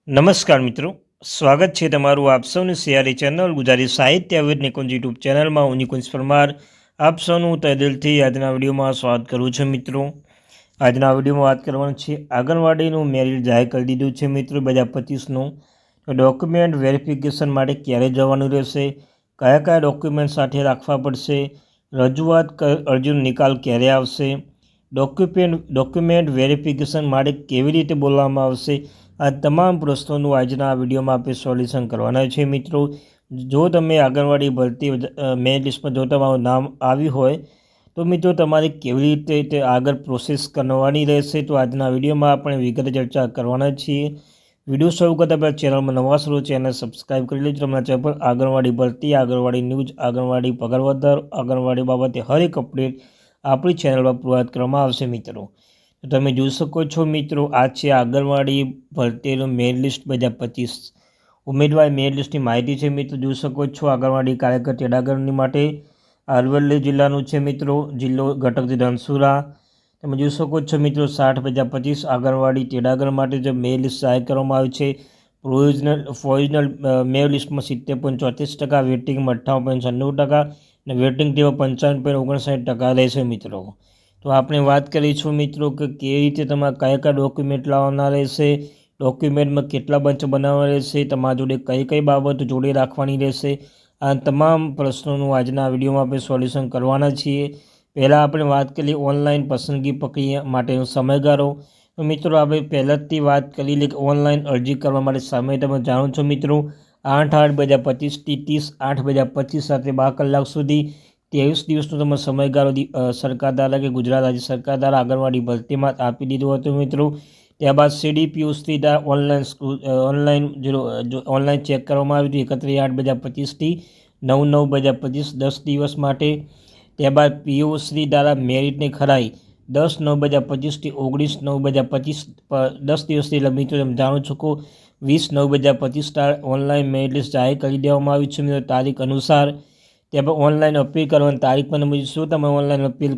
નમસ્કાર મિત્રો, સ્વાગત છે તમારું આપ સૌની સિયારી ચેનલ ગુજરાતી સાહિત્ય વિદ નિકુંજ યુટ્યુબ ચેનલમાં. હું નિકુંજ પરમાર આપ સૌનું તહેદિલથી આજના વિડીયોમાં સ્વાગત કરું છું. મિત્રો, આજના વિડીયોમાં વાત કરવાની છે આંગણવાડીનું મેરિટ જાહેર કરી દીધું છે મિત્રો 2025નું. તો ડોક્યુમેન્ટ વેરિફિકેશન માટે ક્યારે જવાનું રહેશે, કયા કયા ડોક્યુમેન્ટ સાથે રાખવા પડશે, રજૂઆત અરજીનો નિકાલ ક્યારે આવશે, ડોક્યુમેન્ટ વેરિફિકેશન માટે કેવી રીતે બોલવામાં આવશે, આ તમામ પ્રશ્નોનું આજના વિડીયોમાં આપણે સોલ્યુશન કરવાના છે મિત્રો. જો તમે આંગણવાડી ભરતી મેરિટ લિસ્ટમાં જો તમારું નામ આવ્યું હોય તો મિત્રો તમારે કેવી રીતે આગળ પ્રોસેસ કરવાની રહેશે, તો આજના વિડીયોમાં આપણે વિગતે ચર્ચા કરવાના છીએ. વિડીયો શરૂ કરતાં પહેલાં ચેનલમાં નવા શરૂ ચેનલ સબસ્ક્રાઈબ કરી લેજો. તમારા ચેનલ પર આંગણવાડી ભરતી, આંગણવાડી ન્યૂઝ, આંગણવાડી પગાર વધારો, આંગણવાડી બાબતે હરેક અપડેટ આપણી ચેનલ પર પ્રોવાઈડ કરવામાં આવશે મિત્રો. તો તમે જોઈ શકો છો મિત્રો, આ છે આંગણવાડી ભરતીનું મેરિટ લિસ્ટ 2025. ઉમેદવાર મેરિટ લિસ્ટની માહિતી છે મિત્રો, જોઈ શકો છો. આંગણવાડી કાર્યકર તેડાગરની માટે અરવલ્લી જિલ્લાનું છે મિત્રો, જિલ્લો ઘટક ધનસુરા. તમે જોઈ શકો છો મિત્રો, 60/2025 આંગણવાડી તેડાગર માટે જે મેરિટ લિસ્ટ જાહેર કરવામાં આવી છે. પ્રોવિઝનલ મેરિટ લિસ્ટમાં 70.34%, વેટિંગમાં 58.96% અને વેટિંગ ટીમમાં 55.59% રહેશે મિત્રો. તો આપણે વાત કરીશું મિત્રો કે કેવી રીતે તમારે કયા કયા ડોક્યુમેન્ટ લાવવાના રહેશે, ડોક્યુમેન્ટમાં કેટલા બંચ બનાવવા રહેશે, તમારા જોડે કઈ કઈ બાબતો જોડે રાખવાની રહેશે. આ તમામ પ્રશ્નોનું આજના વિડીયોમાં આપણે સોલ્યુશન કરવાના છીએ. પહેલાં આપણે વાત કરીએ ઓનલાઈન પસંદગી પ્રક્રિયા માટેનો સમયગાળો. તો મિત્રો આપણે પહેલાંથી વાત કરી લઈએ કે ઓનલાઈન અરજી કરવા માટે સમય તમે જાણો છો મિત્રો, 8/8/2025થી 30/8/2025 સાથે 12 કલાક સુધી 23 દિવસનો તમે સમયગાળો સરકાર દ્વારા કે ગુજરાત રાજ્ય સરકાર દ્વારા આંગણવાડી ભરતીમાં આપી દીધો હતો મિત્રો. ત્યારબાદ CDPO-શ્રી દ્વારા ઓનલાઈન ચેક કરવામાં આવ્યું હતું 31/8/2025થી 9/9/2025 10 દિવસ માટે. ત્યારબાદ PO-શ્રી દ્વારા મેરિટની ખરાઈ 10/9/2025થી 19/9/2025 10 દિવસથી. એટલે મિત્રો તમે જાણો છો કે 20/9/2025 ઓનલાઈન મેરિટ લિસ્ટ જાહેર કરી દેવામાં આવ્યું છે મિત્રો તારીખ અનુસાર. ત્યારબાદ ઓનલાઈન અપીલ કરવાની તારીખ પણ શું તમે ઓનલાઈન અપીલ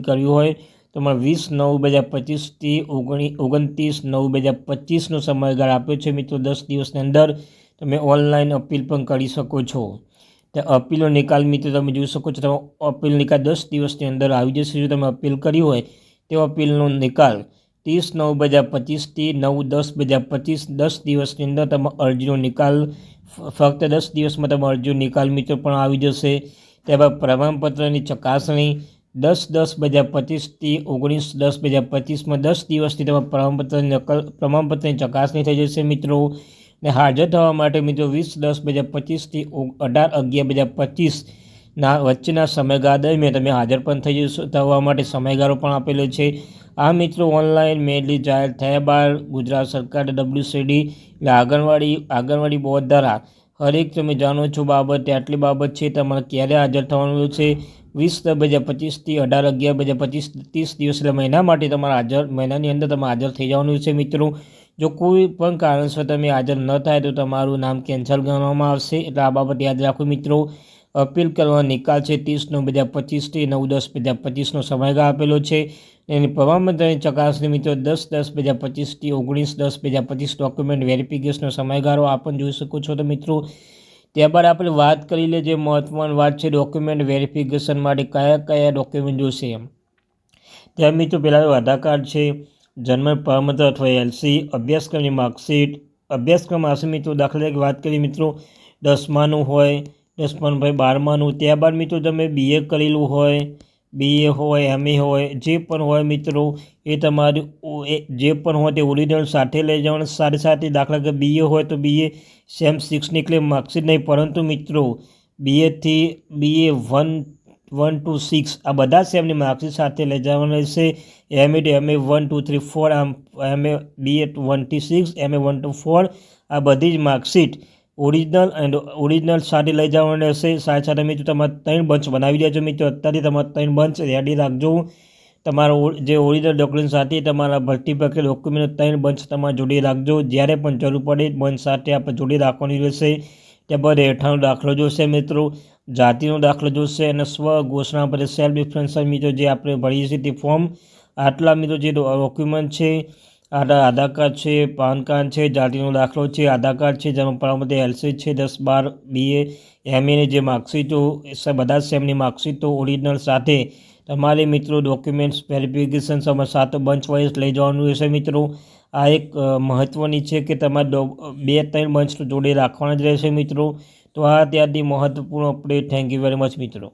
કર્યું હોય તો તમારે 20/9/2025થી 29/9/2025નો સમયગાળો આપ્યો છે મિત્રો. 10 દિવસની અંદર તમે ઓનલાઈન અપીલ પણ કરી શકો છો. ત્યાં અપીલનો નિકાલ મિત્રો તમે જોઈ શકો છો, તમે અપીલ નિકાલ 10 દિવસની અંદર આવી જશે. જો તમે અપીલ કરી હોય તો અપીલનો નિકાલ 30/9/2025થી 9/10/2025 10 દિવસની અંદર તમે અરજીનો નિકાલ, ફક્ત 10 દિવસમાં તમે અરજીનો નિકાલ મિત્રો પણ આવી જશે. ત્યારબાદ પ્રમાણપત્રની ચકાસણી 10/10/2025થી 19/10/2025માં 10 દિવસથી તમારા પ્રમાણપત્રની ચકાસણી થઈ જશે મિત્રો. ને હાજર થવા માટે મિત્રો 20/10/2025થી 18/11/2025ના વચ્ચેના સમયગાળા દરમિયાન તમે હાજર પણ થઈ જશો. થવા માટે સમયગાળો પણ આપેલો છે. આ મિત્રો ઓનલાઈન મેરિટ લિસ્ટ જાહેર થયા બાદ ગુજરાત સરકાર WCD એટલે આંગણવાડી બોર્ડ દ્વારા હરેક તમે જાણો છો બાબતે આટલી બાબત છે, તમારે ક્યારે હાજર થવાનું છે. 20/2025થી 18/11/2025 30 દિવસ એટલે મહિના માટે મહિનાની અંદર તમે હાજર થઈ જવાનું છે મિત્રો. જો કોઈ પણ કારણસર તમે હાજર ન થાય તો તમારું નામ કેન્સલ ગણવામાં આવશે. એટલે આ બાબત યાદ રાખો મિત્રો. અપીલ કરવાનો નિકાલ છે 30/9/2025થી 9/10/2025નો સમયગાળો આપેલો છે. એની પ્રમાણપત્રની ચકાસણી મિત્રો 10/10/2025થી 19/10/2025 ડોક્યુમેન્ટ વેરિફિકેશનનો સમયગાળો આ પણ જોઈ શકો છો તો મિત્રો. ત્યારબાદ આપણે વાત કરી લઈએ જે મહત્વની વાત છે ડોક્યુમેન્ટ વેરિફિકેશન માટે કયા કયા ડોક્યુમેન્ટ જોઈશે એમ. ત્યાં મિત્રો પહેલાં આધાર કાર્ડ છે, જન્મ પ્રમાણપત્ર અથવા LC, અભ્યાસક્રમની માર્કશીટ. અભ્યાસક્રમ હશે મિત્રો, દાખલા તરીકે વાત કરીએ મિત્રો 10માનું હોય, 10માનું ભાઈ 12માનું. ત્યારબાદ મિત્રો તમે BA કરેલું હોય, BA હોય, MA હોય, જે પણ હોય મિત્રો એ તમારું જે પણ હોય તે ઓરિજિનલ સાથે લઈ જવાનું. સાથે સાથે દાખલા કે BA હોય તો BA સેમ 6ની એટલે માર્કશીટ નહીં, પરંતુ મિત્રો BAથી BA 1 to 6 આ બધા સેમની માર્કશીટ સાથે લઈ જવાનું રહેશે. MA to MA 1 2 3 4 આમ MA BA 1 to 6, MA 1 to 4 આ બધી જ માર્કશીટ ઓરિજિનલ સાથે લઈ જવાનું રહેશે. સાથે સાથે મિત્રો તમારે 3 બંચ બનાવી દેજો મિત્રો. અત્યારે તમારે 3 બંચ રેડી રાખજો. તમારો જે ઓરિજિનલ ડોક્યુમેન્ટ સાથે તમારા ભરતી પ્રક્રિયા ડોક્યુમેન્ટ 3 બંચ તમારા જોડે રાખજો. જ્યારે પણ જરૂર પડે બંચ સાથે આપણે જોડે રાખવાની રહેશે. ત્યારબાદ રહેઠાણનો દાખલો જોશે મિત્રો, જાતિનો દાખલો જોશે અને સ્વ ઘોષણાપત્ર સેલ્ફ ડિફરન્સ મિત્રો જે આપણે ભરીએ છીએ તે ફોર્મ. આટલા મિત્રો જે ડોક્યુમેન્ટ છે આધાર કાર્ડ છે, પાન કાર્ડ છે, જાતિનો દાખલો છે, આધાર કાર્ડ છે, જન્મ પ્રમાણપત્ર, એલસી છે, 10-12 BA MAની જે માર્કશીટો બધા જ સેમની માર્કશીટો ઓરિજિનલ સાથે તમારે મિત્રો ડોક્યુમેન્ટ્સ વેરિફિકેશન સમય 7 બંચ વાઇઝ લઈ જવાનું રહેશે મિત્રો. આ એક મહત્ત્વની છે કે તમારે 2-3 બંચ જોડે રાખવાના જ રહેશે મિત્રો. તો આ ત્યારથી મહત્ત્વપૂર્ણ update. Thank you very much મિત્રો.